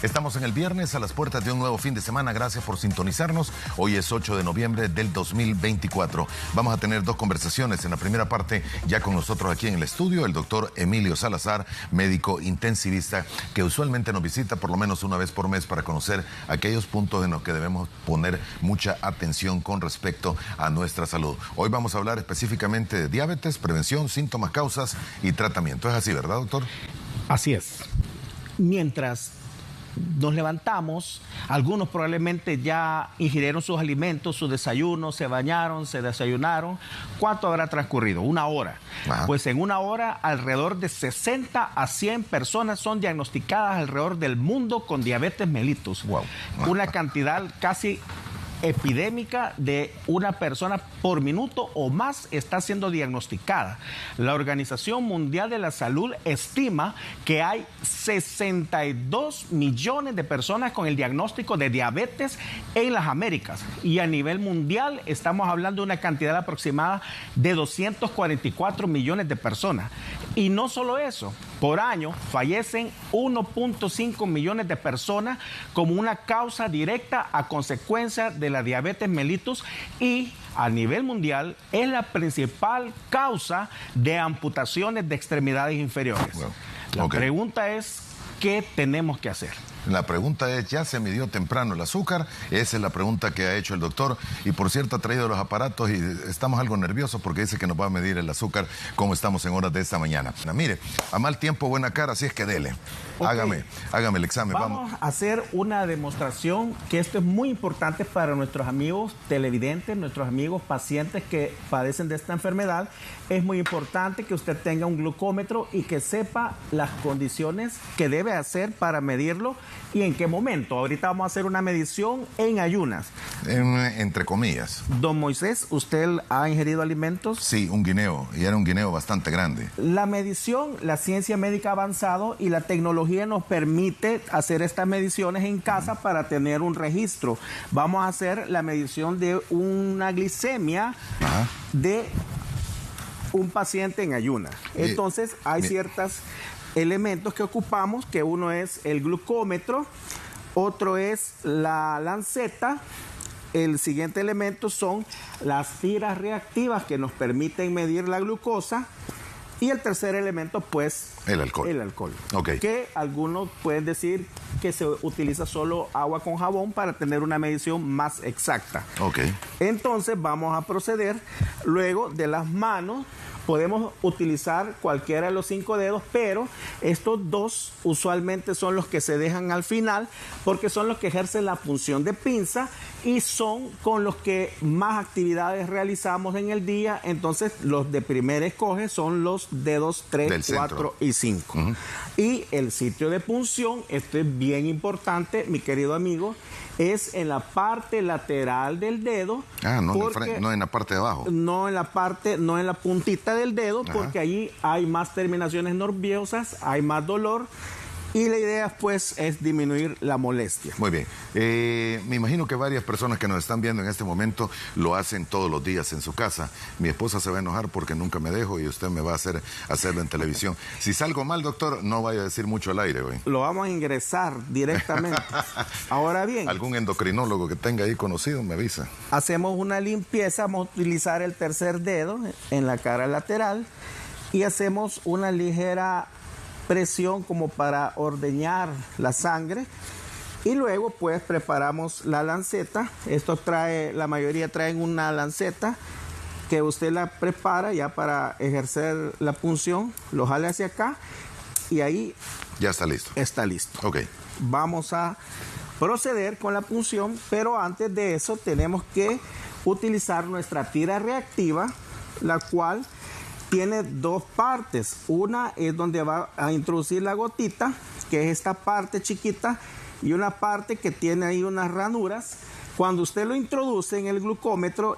Estamos en el viernes a las puertas de un nuevo fin de semana. Gracias por sintonizarnos. Hoy es 8 de noviembre del 2024. Vamos a tener dos conversaciones. En la primera parte, ya con nosotros aquí en el estudio, el doctor Emilio Salazar, médico intensivista, que usualmente nos visita por lo menos una vez por mes para conocer aquellos puntos en los que debemos poner mucha atención con respecto a nuestra salud. Hoy vamos a hablar específicamente de diabetes, prevención, síntomas, causas y tratamiento. ¿Es así, verdad, doctor? Así es. Mientras nos levantamos, algunos probablemente ya ingirieron sus alimentos, su desayuno, se bañaron, se desayunaron. ¿Cuánto habrá transcurrido? Una hora. Ajá. Pues en una hora, alrededor de 60 a 100 personas son diagnosticadas alrededor del mundo con diabetes mellitus. Wow. Una cantidad casi epidémica de una persona por minuto o más está siendo diagnosticada. La Organización Mundial de la Salud estima que hay 62 millones de personas con el diagnóstico de diabetes en las Américas, y a nivel mundial estamos hablando de una cantidad aproximada de 244 millones de personas. Y no solo eso, por año fallecen 1.5 millones de personas como una causa directa a consecuencia de la diabetes mellitus, y a nivel mundial es la principal causa de amputaciones de extremidades inferiores. Wow. La pregunta es, ¿qué tenemos que hacer? La pregunta es, ¿ya se midió temprano el azúcar? Esa es la pregunta que ha hecho el doctor. Y por cierto, ha traído los aparatos y estamos algo nerviosos porque dice que nos va a medir el azúcar como estamos en horas de esta mañana. Mire, a mal tiempo, buena cara, así es que dele. Okay. Hágame el examen. Vamos a hacer una demostración, que esto es muy importante para nuestros amigos televidentes, nuestros amigos pacientes que padecen de esta enfermedad. Es muy importante que usted tenga un glucómetro y que sepa las condiciones que debe hacer para medirlo y en qué momento. Ahorita vamos a hacer una medición en ayunas. Entre comillas. Don Moisés, ¿usted ha ingerido alimentos? Sí, un guineo, y era un guineo bastante grande. La medición, la ciencia médica ha avanzado y la tecnología nos permite hacer estas mediciones en casa para tener un registro. Vamos a hacer la medición de una glicemia de un paciente en ayunas. Entonces, hay ciertos elementos que ocupamos, que uno es el glucómetro, otro es la lanceta, el siguiente elemento son las tiras reactivas que nos permiten medir la glucosa, y el tercer elemento, pues, el alcohol. El alcohol. Okay. Que algunos pueden decir que se utiliza solo agua con jabón para tener una medición más exacta. Okay. Entonces vamos a proceder. Luego de las manos, podemos utilizar cualquiera de los 5 dedos, pero estos dos usualmente son los que se dejan al final porque son los que ejercen la función de pinza y son con los que más actividades realizamos en el día. Entonces los de primer escoge son los dedos 3, 4 y 5. Y el sitio de punción, esto es bien importante, mi querido amigo, es en la parte lateral del dedo. No en la parte de abajo. No en la puntita del dedo, porque allí hay más terminaciones nerviosas, hay más dolor. Y la idea, pues, es disminuir la molestia. Muy bien. Me imagino que varias personas que nos están viendo en este momento lo hacen todos los días en su casa. Mi esposa se va a enojar porque nunca me dejo y usted me va a hacerlo en televisión. Si salgo mal, doctor, no vaya a decir mucho al aire hoy. Lo vamos a ingresar directamente. Ahora bien, algún endocrinólogo que tenga ahí conocido me avisa. Hacemos una limpieza, vamos a utilizar el tercer dedo en la cara lateral y hacemos una ligera presión como para ordeñar la sangre, y luego pues preparamos la lanceta. La mayoría traen una lanceta que usted la prepara ya para ejercer la punción, lo jale hacia acá y ahí ya está listo. Está listo. Ok. Vamos a proceder con la punción, pero antes de eso tenemos que utilizar nuestra tira reactiva, la cual tiene dos partes. Una es donde va a introducir la gotita, que es esta parte chiquita, y una parte que tiene ahí unas ranuras. Cuando usted lo introduce en el glucómetro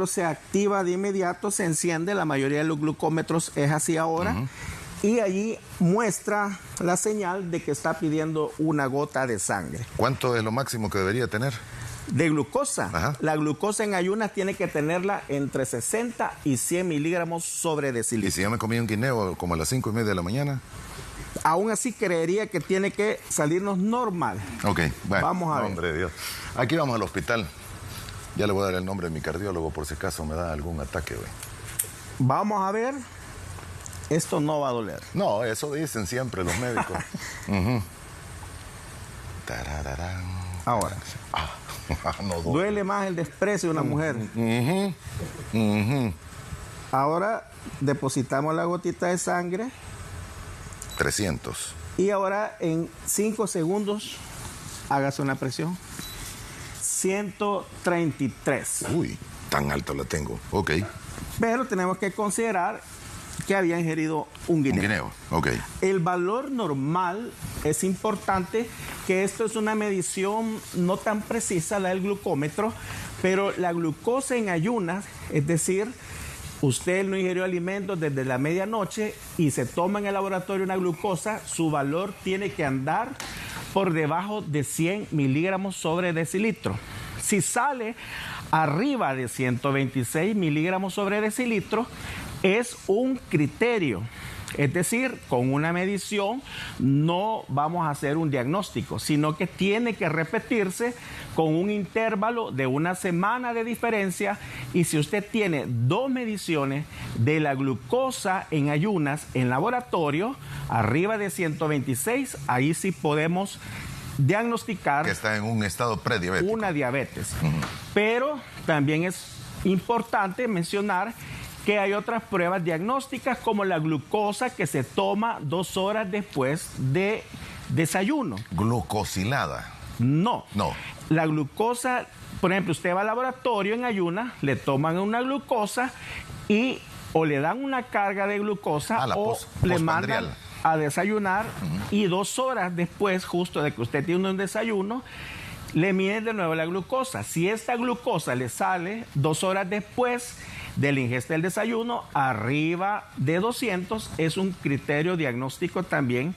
se activa de inmediato, se enciende. La mayoría de los glucómetros es así ahora. Y allí muestra la señal de que está pidiendo una gota de sangre. ¿Cuánto es lo máximo que debería tener? De glucosa. La glucosa en ayunas tiene que tenerla entre 60 y 100 miligramos sobre decilitro. ¿Y si yo me comí un guineo como a las 5:30 de la mañana? aún así creería que tiene que salirnos normal. Ok, bueno. Vamos a ver. Hombre de Dios. Aquí vamos al hospital. Ya le voy a dar el nombre de mi cardiólogo por si acaso me da algún ataque, güey. Vamos a ver. Esto no va a doler. No, eso dicen siempre los médicos. Tarararán. Ahora. No duele. Duele más el desprecio de una mujer. Ahora depositamos la gotita de sangre. 300. Y ahora en 5 segundos hágase una presión. 133. Uy, tan alto la tengo. Ok. Pero tenemos que considerar que había ingerido un guineo. Un guineo, ok. El valor normal es importante, que esto es una medición no tan precisa, la del glucómetro, pero la glucosa en ayunas, es decir, usted no ingirió alimentos desde la medianoche y se toma en el laboratorio una glucosa, su valor tiene que andar por debajo de 100 miligramos sobre decilitro. Si sale arriba de 126 miligramos sobre decilitro, es un criterio. Es decir, con una medición no vamos a hacer un diagnóstico, sino que tiene que repetirse con un intervalo de una semana de diferencia. Y si usted tiene 2 mediciones de la glucosa en ayunas en laboratorio, arriba de 126, ahí sí podemos diagnosticar que está en un estado prediabético. Una diabetes. Pero también es importante mencionar que hay otras pruebas diagnósticas como la glucosa que se toma 2 horas después de desayuno. Glucosilada. No. No. La glucosa, por ejemplo, usted va al laboratorio en ayunas, le toman una glucosa y o le dan una carga de glucosa o le mandan a desayunar y 2 horas después, justo de que usted tiene un desayuno, le miden de nuevo la glucosa. Si esta glucosa le sale 2 horas después de la ingesta del desayuno, arriba de 200, es un criterio diagnóstico también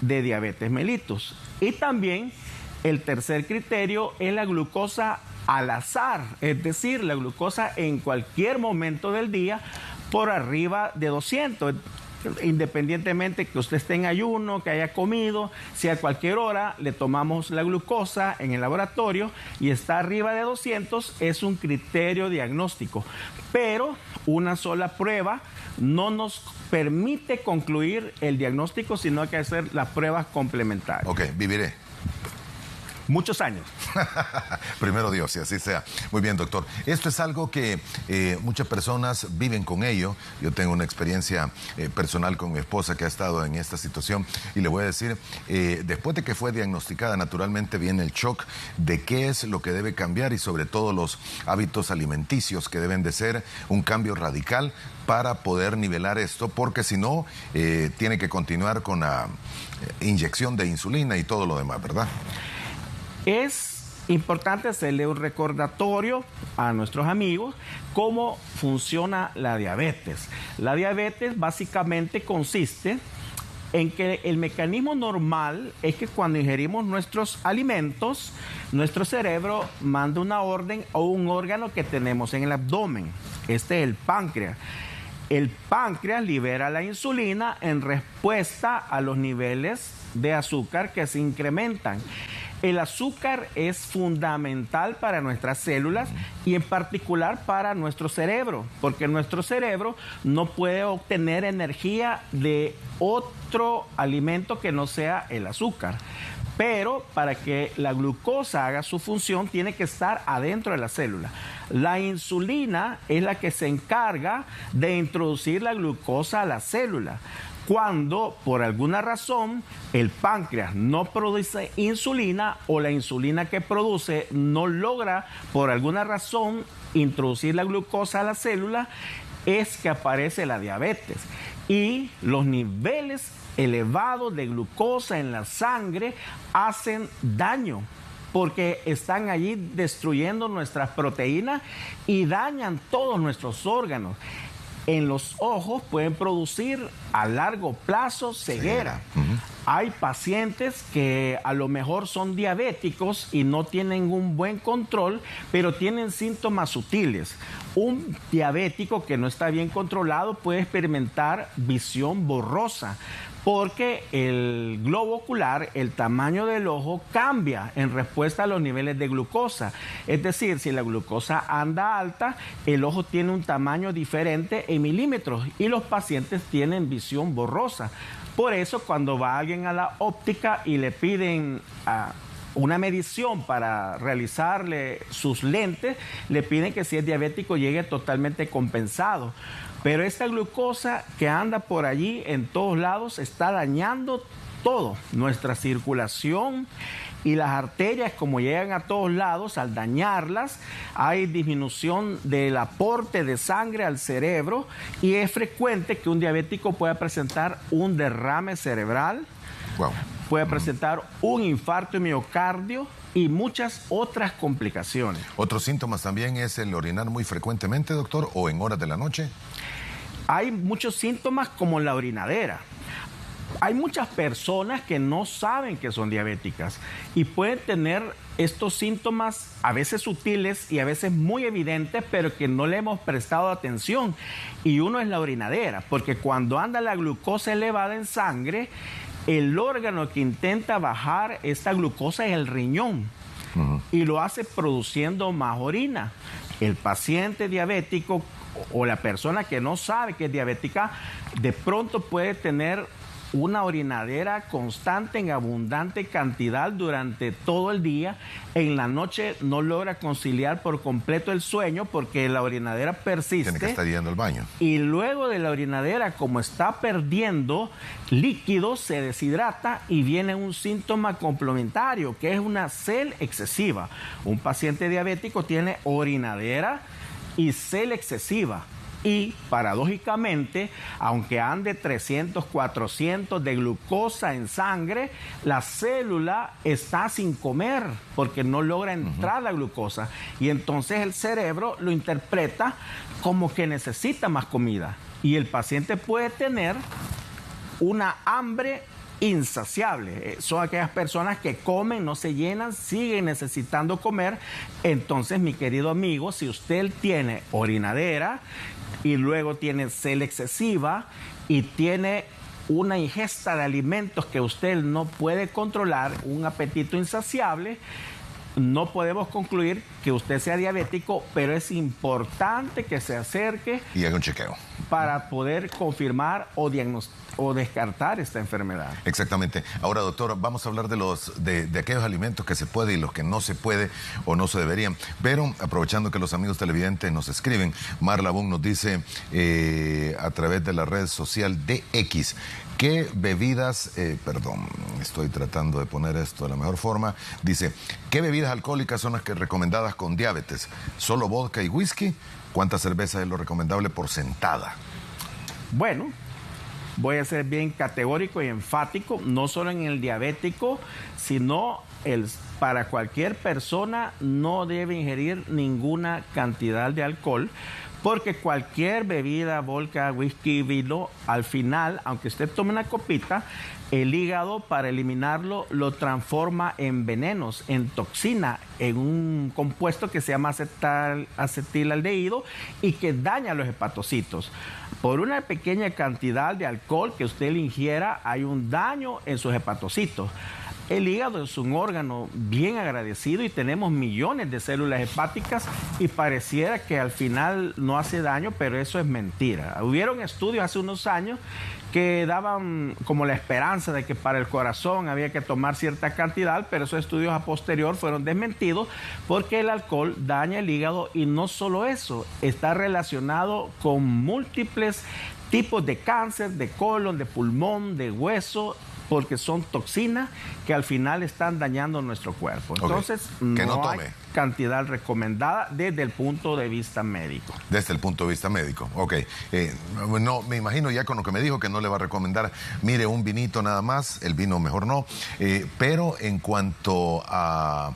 de diabetes mellitus. Y también el tercer criterio es la glucosa al azar, es decir, la glucosa en cualquier momento del día por arriba de 200. Independientemente que usted esté en ayuno, que haya comido, si a cualquier hora le tomamos la glucosa en el laboratorio y está arriba de 200, es un criterio diagnóstico. Pero una sola prueba no nos permite concluir el diagnóstico, sino hay que hacer las pruebas complementarias. Ok, viviré. Muchos años. Primero Dios, y así sea. Muy bien, doctor. Esto es algo que muchas personas viven con ello. Yo tengo una experiencia personal con mi esposa que ha estado en esta situación y le voy a decir, después de que fue diagnosticada, naturalmente viene el shock de qué es lo que debe cambiar y sobre todo los hábitos alimenticios que deben de ser un cambio radical para poder nivelar esto, porque si no, tiene que continuar con la inyección de insulina y todo lo demás, ¿verdad? Es importante hacerle un recordatorio a nuestros amigos cómo funciona la diabetes. La diabetes básicamente consiste en que el mecanismo normal es que cuando ingerimos nuestros alimentos, nuestro cerebro manda una orden a un órgano que tenemos en el abdomen. Este es el páncreas. El páncreas libera la insulina en respuesta a los niveles de azúcar que se incrementan. El azúcar es fundamental para nuestras células y en particular para nuestro cerebro, porque nuestro cerebro no puede obtener energía de otro alimento que no sea el azúcar. Pero para que la glucosa haga su función, tiene que estar adentro de la célula. La insulina es la que se encarga de introducir la glucosa a la célula. Cuando, por alguna razón, el páncreas no produce insulina o la insulina que produce no logra, por alguna razón, introducir la glucosa a la célula, es que aparece la diabetes. Y los niveles elevados de glucosa en la sangre hacen daño, porque están allí destruyendo nuestras proteínas y dañan todos nuestros órganos. En los ojos pueden producir a largo plazo ceguera. Hay pacientes que a lo mejor son diabéticos y no tienen un buen control, pero tienen síntomas sutiles. Un diabético que no está bien controlado puede experimentar visión borrosa, porque el globo ocular, el tamaño del ojo, cambia en respuesta a los niveles de glucosa. Es decir, si la glucosa anda alta, el ojo tiene un tamaño diferente en milímetros y los pacientes tienen visión borrosa. Por eso, cuando va alguien a la óptica y le piden una medición para realizarle sus lentes, le piden que si es diabético llegue totalmente compensado. Pero esta glucosa que anda por allí en todos lados está dañando todo, nuestra circulación y las arterias, como llegan a todos lados, al dañarlas, hay disminución del aporte de sangre al cerebro y es frecuente que un diabético pueda presentar un derrame cerebral, puede presentar un infarto de miocardio y muchas otras complicaciones. ¿Otros síntomas también es el orinar muy frecuentemente, doctor, o en horas de la noche? Hay muchos síntomas como la orinadera. Hay muchas personas que no saben que son diabéticas y pueden tener estos síntomas a veces sutiles y a veces muy evidentes, pero que no le hemos prestado atención. Y uno es la orinadera, porque cuando anda la glucosa elevada en sangre, el órgano que intenta bajar esta glucosa es el riñón. Y lo hace produciendo más orina. El paciente diabético o la persona que no sabe que es diabética, de pronto puede tener una orinadera constante en abundante cantidad durante todo el día. En la noche no logra conciliar por completo el sueño porque la orinadera persiste. Tiene que estar yendo al baño. Y luego de la orinadera, como está perdiendo líquido, se deshidrata y viene un síntoma complementario, que es una sed excesiva. Un paciente diabético tiene orinadera y sed excesiva. Y, paradójicamente, aunque ande 300, 400 de glucosa en sangre, la célula está sin comer porque no logra entrar la glucosa. Y entonces el cerebro lo interpreta como que necesita más comida. Y el paciente puede tener una hambre insaciable. Son aquellas personas que comen, no se llenan, siguen necesitando comer. Entonces, mi querido amigo, si usted tiene orinadera y luego tiene sed excesiva y tiene una ingesta de alimentos que usted no puede controlar, un apetito insaciable, no podemos concluir que usted sea diabético, pero es importante que se acerque y haga un chequeo para poder confirmar o descartar esta enfermedad. Exactamente. Ahora, doctor, vamos a hablar de aquellos alimentos que se puede y los que no se puede o no se deberían. Pero, aprovechando que los amigos televidentes nos escriben, Marla Boone nos dice a través de la red social de X, ¿qué bebidas, estoy tratando de poner esto de la mejor forma, dice, ¿qué bebidas alcohólicas son las que recomendadas con diabetes? ¿Solo vodka y whisky? ¿Cuántas cervezas es lo recomendable por sentada? Bueno, voy a ser bien categórico y enfático, no solo en el diabético, sino para cualquier persona no debe ingerir ninguna cantidad de alcohol, porque cualquier bebida, vodka, whisky, vino, al final, aunque usted tome una copita, el hígado, para eliminarlo, lo transforma en venenos, en toxina, en un compuesto que se llama acetilaldehído y que daña los hepatocitos. Por una pequeña cantidad de alcohol que usted le ingiera, hay un daño en sus hepatocitos. El hígado es un órgano bien agradecido y tenemos millones de células hepáticas y pareciera que al final no hace daño, pero eso es mentira. Hubieron estudios hace unos años que daban como la esperanza de que para el corazón había que tomar cierta cantidad, pero esos estudios a posterior fueron desmentidos porque el alcohol daña el hígado y no solo eso, está relacionado con múltiples tipos de cáncer, de colon, de pulmón, de hueso, porque son toxinas que al final están dañando nuestro cuerpo. Entonces, no hay cantidad recomendada desde el punto de vista médico. Desde el punto de vista médico, ok. No, me imagino ya con lo que me dijo que no le va a recomendar, mire, un vinito nada más, el vino mejor no. Pero en cuanto a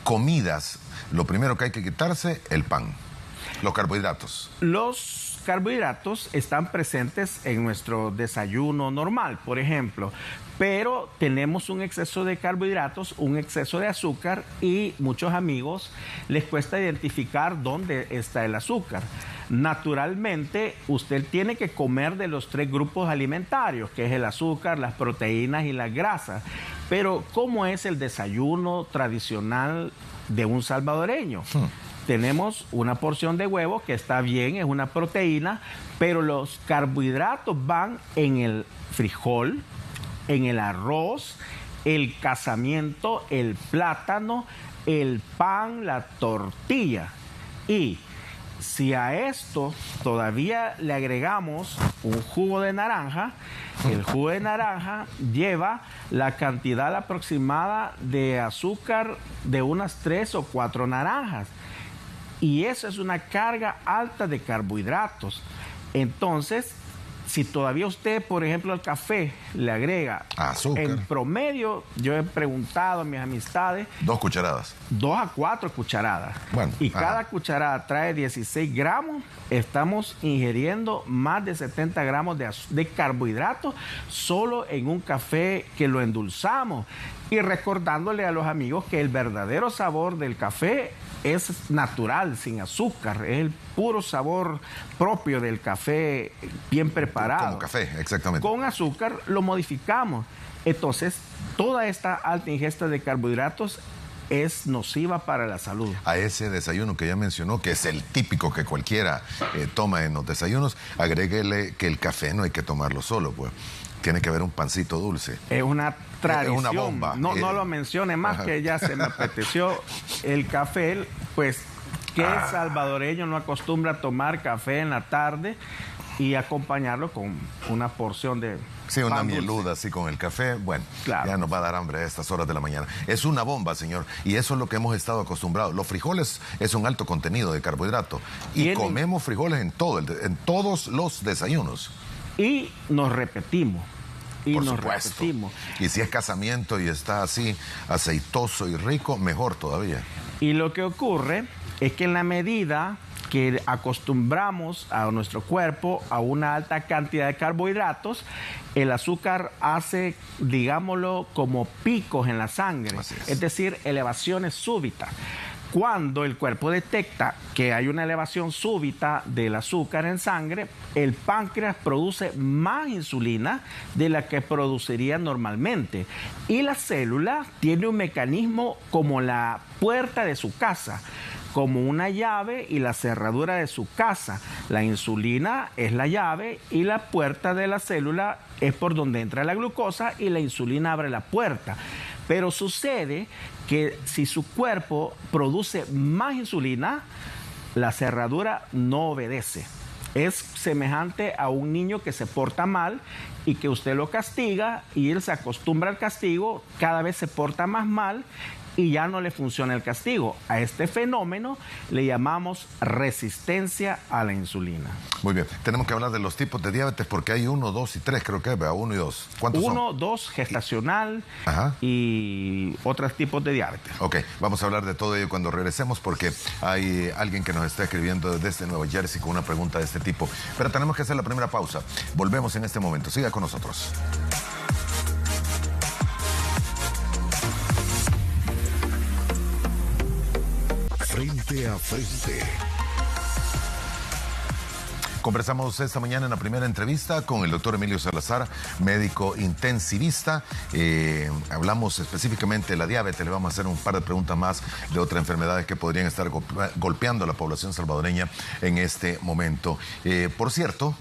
comidas, lo primero que hay que quitarse, el pan, los carbohidratos. Los carbohidratos están presentes en nuestro desayuno normal, por ejemplo, pero tenemos un exceso de carbohidratos, un exceso de azúcar y muchos amigos les cuesta identificar dónde está el azúcar. Naturalmente, usted tiene que comer de los 3 grupos alimentarios, que es el azúcar, las proteínas y las grasas. Pero, ¿cómo es el desayuno tradicional de un salvadoreño? Tenemos una porción de huevo que está bien, es una proteína, pero los carbohidratos van en el frijol, en el arroz, el casamiento, el plátano, el pan, la tortilla. Y si a esto todavía le agregamos un jugo de naranja, el jugo de naranja lleva la cantidad aproximada de azúcar de unas 3 o 4 naranjas. Y eso es una carga alta de carbohidratos. Entonces, si todavía usted, por ejemplo, al café le agrega azúcar, en promedio, yo he preguntado a mis amistades, 2 cucharadas. 2 a 4 cucharadas. Bueno, y cada cucharada trae 16 gramos. Estamos ingiriendo más de 70 gramos de carbohidratos solo en un café que lo endulzamos. Y recordándole a los amigos que el verdadero sabor del café es natural, sin azúcar, es el puro sabor propio del café bien preparado. Como café, exactamente. Con azúcar lo modificamos. Entonces, toda esta alta ingesta de carbohidratos es nociva para la salud. A ese desayuno que ya mencionó, que es el típico que cualquiera toma en los desayunos, agréguele que el café no hay que tomarlo solo, pues. Tiene que haber un pancito dulce. Es una tradición. Es una bomba. No lo mencione más, que ya se me apeteció. El café, pues, ¿qué salvadoreño no acostumbra a tomar café en la tarde y acompañarlo con una porción de sí, una pan mieluda dulce? así con el café. Bueno, claro, ya nos va a dar hambre a estas horas de la mañana. Es una bomba, señor. Y eso es lo que hemos estado acostumbrados. Los frijoles es un alto contenido de carbohidrato. Y comemos frijoles en todos los desayunos. Y nos repetimos. Por supuesto. Y si es casamiento y está así aceitoso y rico, mejor todavía. Y lo que ocurre es que en la medida que acostumbramos a nuestro cuerpo a una alta cantidad de carbohidratos, el azúcar hace, digámoslo, como picos en la sangre, es decir, elevaciones súbitas. Cuando el cuerpo detecta que hay una elevación súbita del azúcar en sangre, el páncreas produce más insulina de la que produciría normalmente. Y la célula tiene un mecanismo como la puerta de su casa, como una llave y la cerradura de su casa. La insulina es la llave y la puerta de la célula es por donde entra la glucosa y la insulina abre la puerta. Pero sucede que si su cuerpo produce más insulina, la cerradura no obedece. Es semejante a un niño que se porta mal y que usted lo castiga y él se acostumbra al castigo, cada vez se porta más mal y ya no le funciona el castigo. A este fenómeno le llamamos resistencia a la insulina. Muy bien, tenemos que hablar de los tipos de diabetes porque hay 1, 2 y 3, creo que es, 1 y 2. ¿Cuántos son? 1, 2, gestacional y otros tipos de diabetes. Ok, vamos a hablar de todo ello cuando regresemos porque hay alguien que nos está escribiendo desde Nueva Jersey con una pregunta de este tipo. Pero tenemos que hacer la primera pausa. Volvemos en este momento. Siga con nosotros. Frente a frente. Conversamos esta mañana en la primera entrevista con el doctor Emilio Salazar, médico intensivista. Hablamos específicamente de la diabetes. Le vamos a hacer un par de preguntas más de otras enfermedades que podrían estar golpeando a la población salvadoreña en este momento. Por cierto,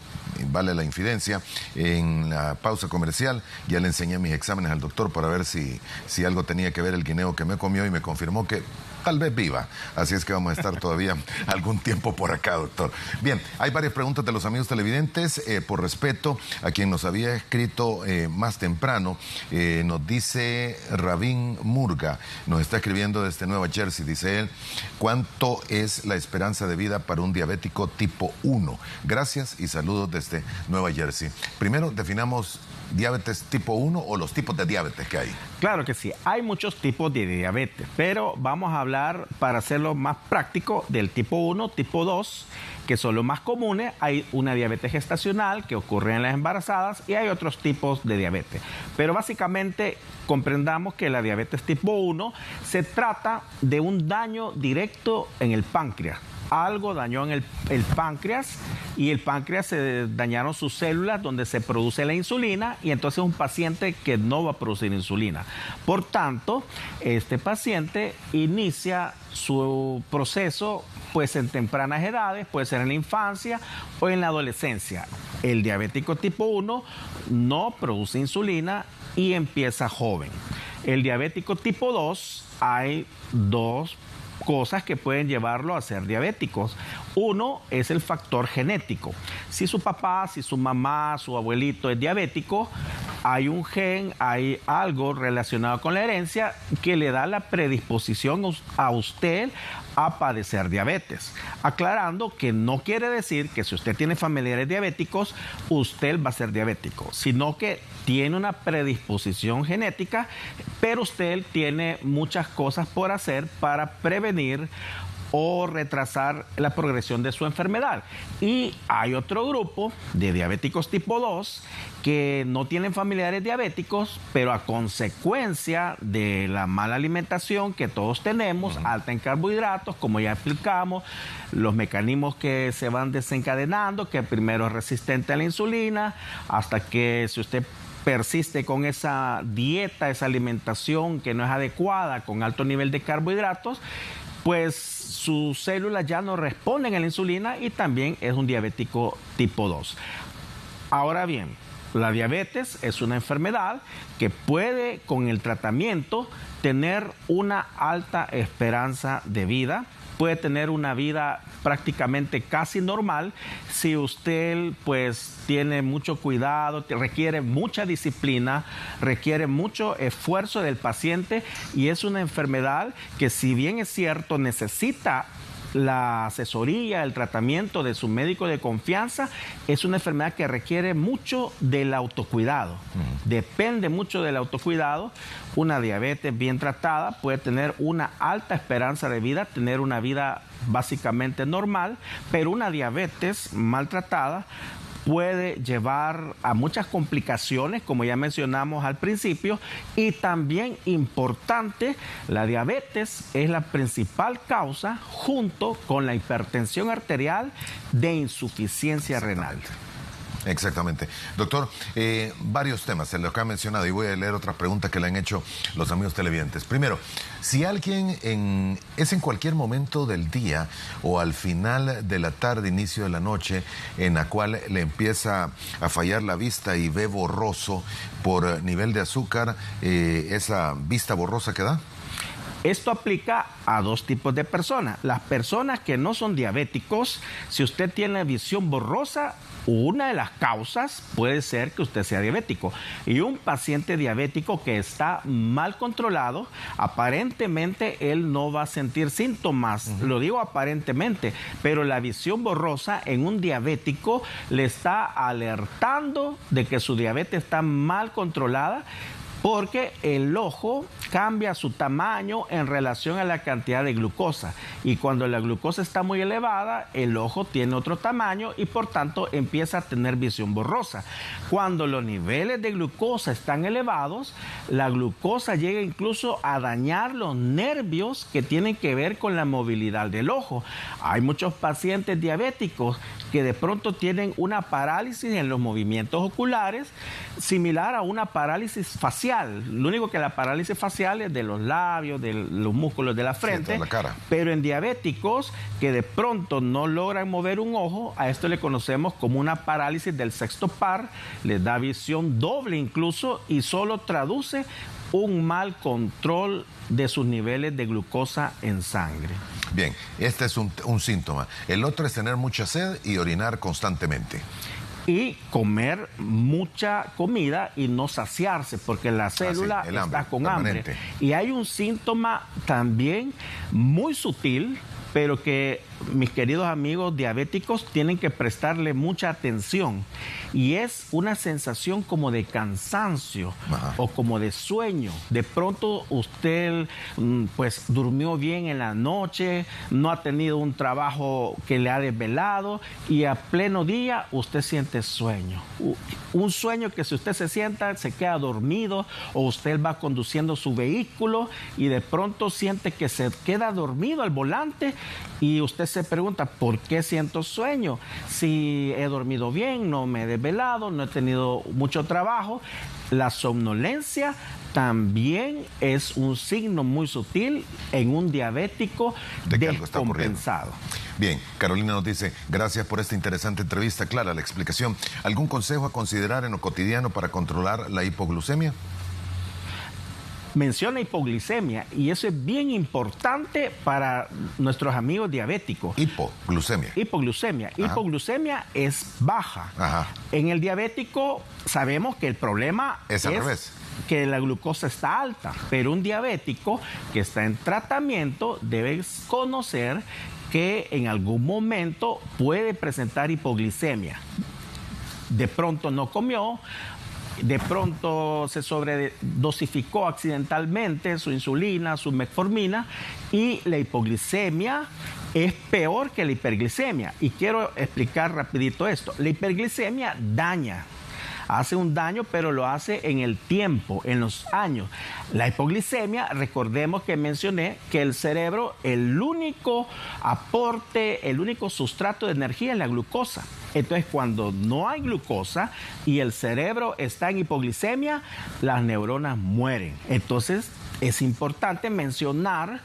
vale la infidencia, en la pausa comercial ya le enseñé mis exámenes al doctor para ver si algo tenía que ver el guineo que me comió y me confirmó que tal vez viva. Así es que vamos a estar todavía algún tiempo por acá, doctor. Bien, hay varias preguntas de los amigos televidentes. Por respeto a quien nos había escrito más temprano, nos dice Rabín Murga, nos está escribiendo desde Nueva Jersey, dice él, ¿cuánto es la esperanza de vida para un diabético tipo 1? Gracias y saludos desde Nueva Jersey. Primero definamos diabetes tipo 1 o los tipos de diabetes que hay? Claro que sí, hay muchos tipos de diabetes, pero vamos a hablar, para hacerlo más práctico, del tipo 1, tipo 2, que son los más comunes. Hay una diabetes gestacional que ocurre en las embarazadas y hay otros tipos de diabetes. Pero básicamente comprendamos que la diabetes tipo 1 se trata de un daño directo en el páncreas. Algo dañó en el páncreas y el páncreas se dañaron sus células donde se produce la insulina y entonces es un paciente que no va a producir insulina. Por tanto, este paciente inicia su proceso pues en tempranas edades, puede ser en la infancia o en la adolescencia. El diabético tipo 1 no produce insulina y empieza joven. El diabético tipo 2, hay dos cosas que pueden llevarlo a ser diabéticos. Uno es el factor genético. Si su papá, si su mamá, su abuelito es diabético, hay un gen, hay algo relacionado con la herencia que le da la predisposición a usted a padecer diabetes. Aclarando que no quiere decir que si usted tiene familiares diabéticos, usted va a ser diabético, sino que tiene una predisposición genética, pero usted tiene muchas cosas por hacer para prevenir o retrasar la progresión de su enfermedad. Y hay otro grupo de diabéticos tipo 2 que no tienen familiares diabéticos, pero a consecuencia de la mala alimentación que todos tenemos, alta en carbohidratos, como ya explicamos, los mecanismos que se van desencadenando, que primero es resistente a la insulina, hasta que si usted persiste con esa dieta, esa alimentación que no es adecuada, con alto nivel de carbohidratos, pues sus células ya no responden a la insulina y también es un diabético tipo 2. Ahora bien, la diabetes es una enfermedad que puede, con el tratamiento, tener una alta esperanza de vida. Puede tener una vida prácticamente casi normal si usted pues tiene mucho cuidado, requiere mucha disciplina, requiere mucho esfuerzo del paciente y es una enfermedad que, si bien es cierto, necesita la asesoría, el tratamiento de su médico de confianza, es una enfermedad que requiere mucho del autocuidado. Depende mucho del autocuidado. Una diabetes bien tratada puede tener una alta esperanza de vida, tener una vida básicamente normal, pero una diabetes maltratada puede llevar a muchas complicaciones, como ya mencionamos al principio, y también importante, la diabetes es la principal causa, junto con la hipertensión arterial, de insuficiencia renal. Exactamente. Doctor, varios temas en los que ha mencionado y voy a leer otras preguntas que le han hecho los amigos televidentes. Primero, si alguien es en cualquier momento del día o al final de la tarde, inicio de la noche, en la cual le empieza a fallar la vista y ve borroso por nivel de azúcar, ¿esa vista borrosa que da? Esto aplica a dos tipos de personas. Las personas que no son diabéticos, si usted tiene visión borrosa, una de las causas puede ser que usted sea diabético. Y un paciente diabético que está mal controlado, aparentemente él no va a sentir síntomas. Lo digo aparentemente, pero la visión borrosa en un diabético le está alertando de que su diabetes está mal controlada, porque el ojo cambia su tamaño en relación a la cantidad de glucosa. Y cuando la glucosa está muy elevada, el ojo tiene otro tamaño y por tanto empieza a tener visión borrosa. Cuando los niveles de glucosa están elevados, la glucosa llega incluso a dañar los nervios que tienen que ver con la movilidad del ojo. Hay muchos pacientes diabéticos que de pronto tienen una parálisis en los movimientos oculares, similar a una parálisis facial. Lo único que la parálisis facial es de los labios, de los músculos de la frente, sí, la cara. Pero en diabéticos que de pronto no logran mover un ojo, a esto le conocemos como una parálisis del sexto par, les da visión doble incluso y solo traduce un mal control de sus niveles de glucosa en sangre. Bien, este es un síntoma. El otro es tener mucha sed y orinar constantemente. Y comer mucha comida y no saciarse, porque la célula está con hambre. Y hay un síntoma también muy sutil pero que mis queridos amigos diabéticos tienen que prestarle mucha atención. Y es una sensación como de cansancio o como de sueño. De pronto usted pues durmió bien en la noche, no ha tenido un trabajo que le ha desvelado y a pleno día usted siente sueño. Un sueño que si usted se sienta, se queda dormido, o usted va conduciendo su vehículo y de pronto siente que se queda dormido al volante y usted se pregunta, ¿por qué siento sueño? Si he dormido bien, no me he desvelado, no he tenido mucho trabajo. La somnolencia también es un signo muy sutil en un diabético descompensado. Bien, Carolina nos dice, gracias por esta interesante entrevista, clara la explicación. ¿Algún consejo a considerar en lo cotidiano para controlar la hipoglucemia? Menciona hipoglicemia y eso es bien importante para nuestros amigos diabéticos. Hipoglucemia. Hipoglucemia. Ajá. Hipoglucemia es baja. Ajá. En el diabético sabemos que el problema es al revés, que la glucosa está alta, pero un diabético que está en tratamiento debe conocer que en algún momento puede presentar hipoglicemia. De pronto no comió, de pronto se sobredosificó accidentalmente su insulina, su metformina, y la hipoglicemia es peor que la hiperglicemia. Y quiero explicar rapidito esto. La hiperglicemia daña. Hace un daño, pero lo hace en el tiempo, en los años. La hipoglicemia, recordemos que mencioné que el cerebro, el único aporte, el único sustrato de energía es la glucosa. Entonces, cuando no hay glucosa y el cerebro está en hipoglicemia, las neuronas mueren. Entonces, es importante mencionar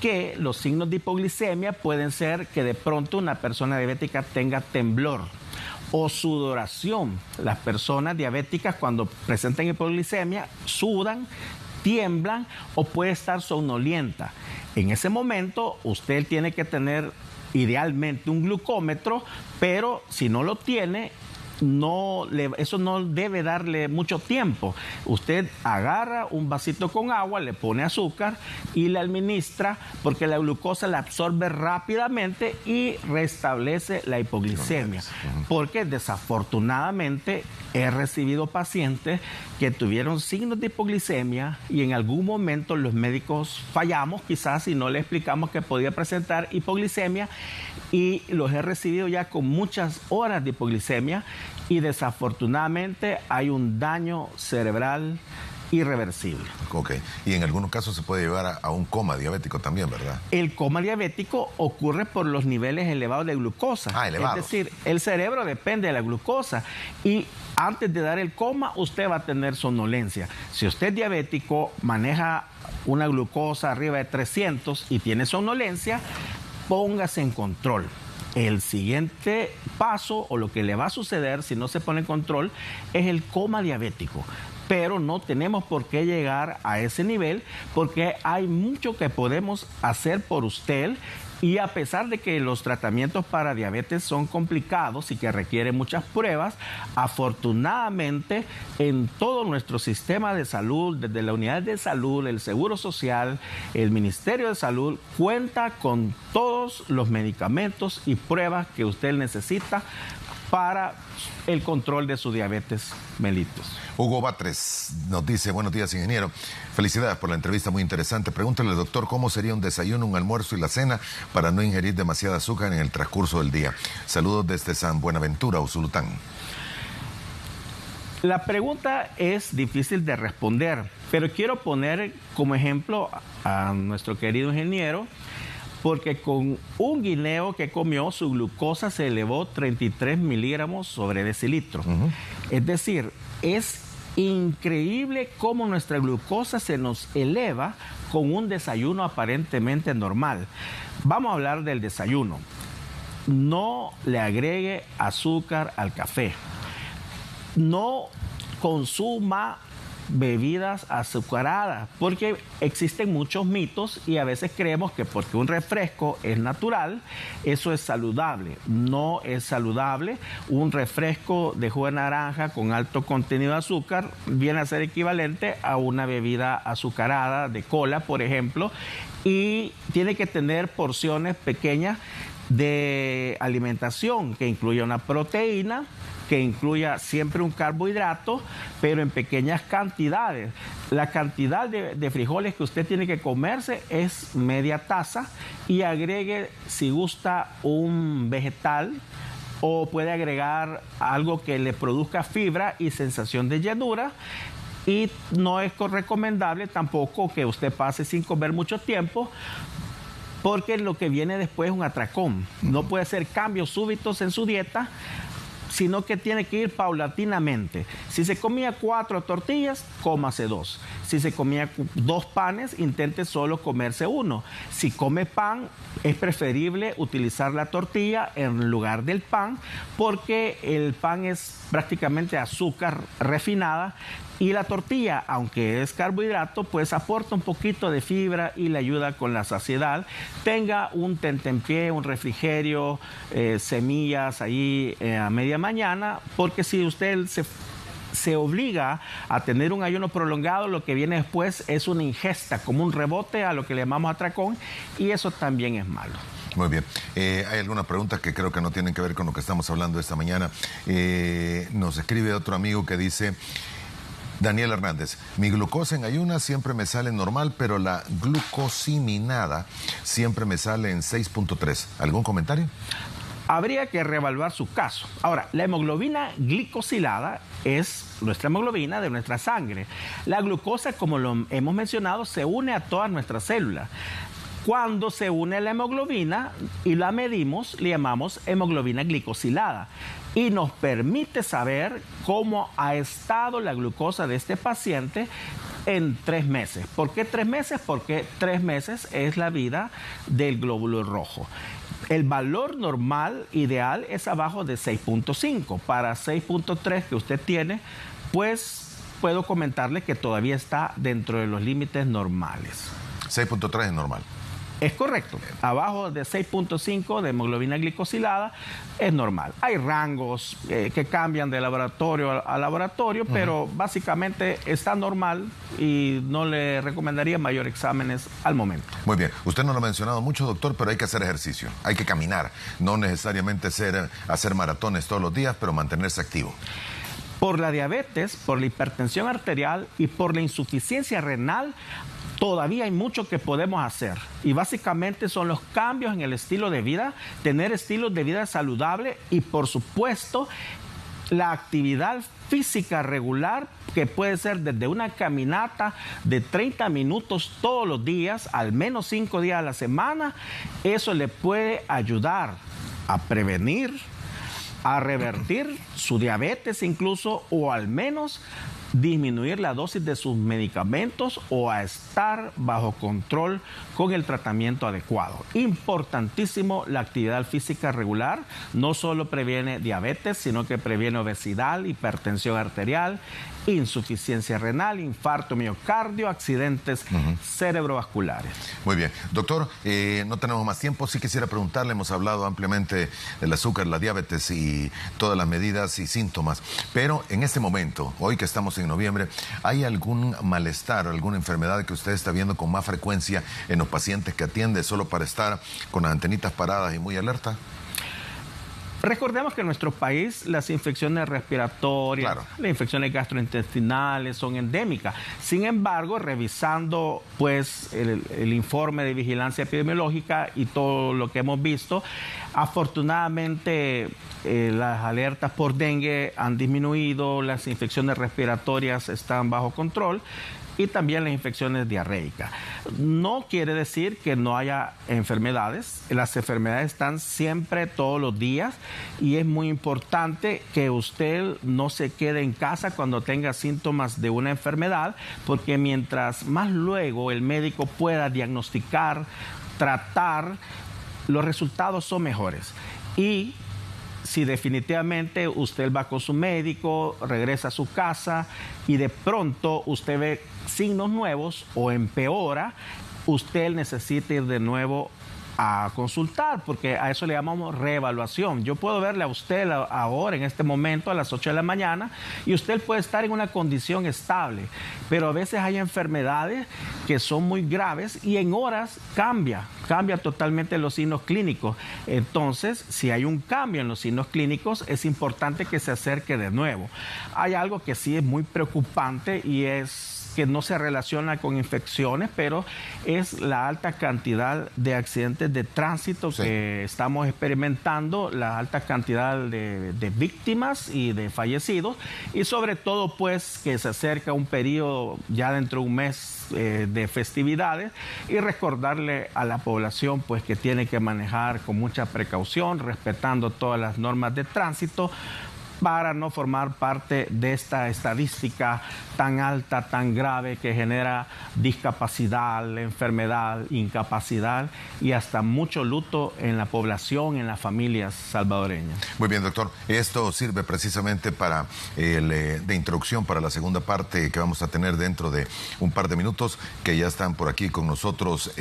que los signos de hipoglicemia pueden ser que de pronto una persona diabética tenga temblor o sudoración. Las personas diabéticas cuando presentan hipoglicemia sudan, tiemblan o puede estar somnolienta. En ese momento usted tiene que tener idealmente un glucómetro, pero si no lo tiene, eso no debe darle mucho tiempo. Usted agarra un vasito con agua, le pone azúcar y le administra, porque la glucosa la absorbe rápidamente y restablece la hipoglicemia. Porque desafortunadamente he recibido pacientes que tuvieron signos de hipoglicemia y en algún momento los médicos fallamos quizás y no le explicamos que podía presentar hipoglicemia, y los he recibido ya con muchas horas de hipoglicemia y desafortunadamente hay un daño cerebral irreversible. Ok, y en algunos casos se puede llevar a un coma diabético también, ¿verdad? El coma diabético ocurre por los niveles elevados de glucosa. Elevados. Es decir, el cerebro depende de la glucosa y antes de dar el coma usted va a tener somnolencia. Si usted es diabético, maneja una glucosa arriba de 300 y tiene somnolencia, póngase en control. El siguiente paso o lo que le va a suceder si no se pone en control es el coma diabético. Pero no tenemos por qué llegar a ese nivel porque hay mucho que podemos hacer por usted. Y a pesar de que los tratamientos para diabetes son complicados y que requieren muchas pruebas, afortunadamente en todo nuestro sistema de salud, desde la unidad de salud, el Seguro Social, el Ministerio de Salud, cuenta con todos los medicamentos y pruebas que usted necesita para el control de su diabetes mellitus. Hugo Batres nos dice, buenos días, ingeniero. Felicidades por la entrevista, muy interesante. Pregúntale al doctor cómo sería un desayuno, un almuerzo y la cena para no ingerir demasiada azúcar en el transcurso del día. Saludos desde San Buenaventura, Usulután. La pregunta es difícil de responder, pero quiero poner como ejemplo a nuestro querido ingeniero, porque con un guineo que comió, su glucosa se elevó 33 miligramos sobre decilitro. Es decir, es increíble cómo nuestra glucosa se nos eleva con un desayuno aparentemente normal. Vamos a hablar del desayuno. No le agregue azúcar al café. No consuma bebidas azucaradas, porque existen muchos mitos y a veces creemos que porque un refresco es natural, eso es saludable. No es saludable. Un refresco de jugo de naranja con alto contenido de azúcar viene a ser equivalente a una bebida azucarada de cola, por ejemplo, y tiene que tener porciones pequeñas de alimentación que incluya una proteína, que incluya siempre un carbohidrato, pero en pequeñas cantidades. La cantidad de frijoles que usted tiene que comerse es media taza y agregue, si gusta, un vegetal o puede agregar algo que le produzca fibra y sensación de llenura. Y no es recomendable tampoco que usted pase sin comer mucho tiempo, porque lo que viene después es un atracón. No puede hacer cambios súbitos en su dieta, sino que tiene que ir paulatinamente. Si se comía 4 tortillas, cómase 2. Si se comía 2 panes, intente solo comerse 1. Si come pan, es preferible utilizar la tortilla en lugar del pan, porque el pan es prácticamente azúcar refinada y la tortilla, aunque es carbohidrato, pues aporta un poquito de fibra y le ayuda con la saciedad. Tenga un tentempié, un refrigerio, semillas ahí a media mañana, porque si usted se obliga a tener un ayuno prolongado, lo que viene después es una ingesta, como un rebote a lo que le llamamos atracón, y eso también es malo. Muy bien. Hay algunas preguntas que creo que no tienen que ver con lo que estamos hablando esta mañana. Nos escribe otro amigo que dice: Daniel Hernández, mi glucosa en ayunas siempre me sale normal, pero la glucosiminada siempre me sale en 6.3. ¿Algún comentario? Habría que reevaluar su caso. Ahora, la hemoglobina glicosilada es nuestra hemoglobina de nuestra sangre. La glucosa, como lo hemos mencionado, se une a todas nuestras células. Cuando se une la hemoglobina y la medimos, le llamamos hemoglobina glicosilada y nos permite saber cómo ha estado la glucosa de este paciente en 3 meses. ¿Por qué 3 meses? Porque 3 meses es la vida del glóbulo rojo. El valor normal ideal es abajo de 6.5. Para 6.3 que usted tiene, pues puedo comentarle que todavía está dentro de los límites normales. 6.3 es normal. Es correcto. Abajo de 6.5 de hemoglobina glicosilada es normal. Hay rangos que cambian de laboratorio a laboratorio, pero básicamente está normal y no le recomendaría mayor exámenes al momento. Muy bien. Usted no lo ha mencionado mucho, doctor, pero hay que hacer ejercicio. Hay que caminar. No necesariamente hacer maratones todos los días, pero mantenerse activo. Por la diabetes, por la hipertensión arterial y por la insuficiencia renal, todavía hay mucho que podemos hacer y básicamente son los cambios en el estilo de vida, tener estilos de vida saludable y por supuesto la actividad física regular, que puede ser desde una caminata de 30 minutos todos los días, al menos 5 días a la semana. Eso le puede ayudar a prevenir, a revertir su diabetes incluso, o al menos disminuir la dosis de sus medicamentos o a estar bajo control con el tratamiento adecuado. Importantísimo la actividad física regular, no solo previene diabetes, sino que previene obesidad, hipertensión arterial, insuficiencia renal, infarto miocardio, accidentes cerebrovasculares. Muy bien. Doctor, no tenemos más tiempo. Sí quisiera preguntarle, hemos hablado ampliamente del azúcar, la diabetes y todas las medidas y síntomas, pero en este momento, hoy que estamos en noviembre, ¿hay algún malestar, alguna enfermedad que usted está viendo con más frecuencia en los pacientes que atiende, solo para estar con las antenitas paradas y muy alerta? Recordemos que en nuestro país las infecciones respiratorias, las infecciones gastrointestinales son endémicas. Sin embargo, revisando pues el informe de vigilancia epidemiológica y todo lo que hemos visto, afortunadamente las alertas por dengue han disminuido, las infecciones respiratorias están bajo control y también las infecciones diarreicas. No quiere decir que no haya enfermedades. Las enfermedades están siempre, todos los días, y es muy importante que usted no se quede en casa cuando tenga síntomas de una enfermedad, porque mientras más luego el médico pueda diagnosticar, tratar, los resultados son mejores. Y si definitivamente usted va con su médico, regresa a su casa y de pronto usted ve signos nuevos o empeora, usted necesita ir de nuevo a consultar, porque a eso le llamamos reevaluación. Yo puedo verle a usted ahora, en este momento, a las 8 de la mañana, y usted puede estar en una condición estable, pero a veces hay enfermedades que son muy graves y en horas cambia totalmente los signos clínicos. Entonces, si hay un cambio en los signos clínicos, es importante que se acerque de nuevo. Hay algo que sí es muy preocupante y es que no se relaciona con infecciones, pero es la alta cantidad de accidentes de tránsito que estamos experimentando, la alta cantidad de víctimas y de fallecidos, y sobre todo pues que se acerca un periodo ya dentro de un mes de festividades, y recordarle a la población pues que tiene que manejar con mucha precaución, respetando todas las normas de tránsito, para no formar parte de esta estadística tan alta, tan grave, que genera discapacidad, enfermedad, incapacidad y hasta mucho luto en la población, en las familias salvadoreñas. Muy bien, doctor. Esto sirve precisamente para de introducción para la segunda parte que vamos a tener dentro de un par de minutos, que ya están por aquí con nosotros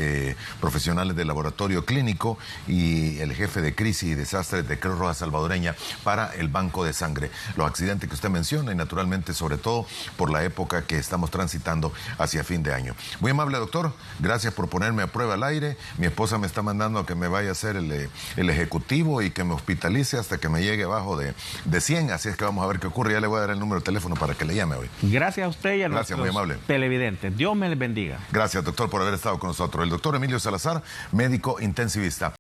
profesionales del laboratorio clínico y el jefe de crisis y desastres de Cruz Roja Salvadoreña para el Banco de Sangre. Los accidentes que usted menciona y naturalmente sobre todo por la época que estamos transitando hacia fin de año. Muy amable, doctor, gracias por ponerme a prueba al aire. Mi esposa me está mandando a que me vaya a hacer el ejecutivo y que me hospitalice hasta que me llegue abajo de 100, así es que vamos a ver qué ocurre. Ya le voy a dar el número de teléfono para que le llame hoy. Gracias a usted y a nuestros televidentes. Dios me les bendiga. Gracias, doctor, por haber estado con nosotros. El doctor Emilio Salazar, médico intensivista.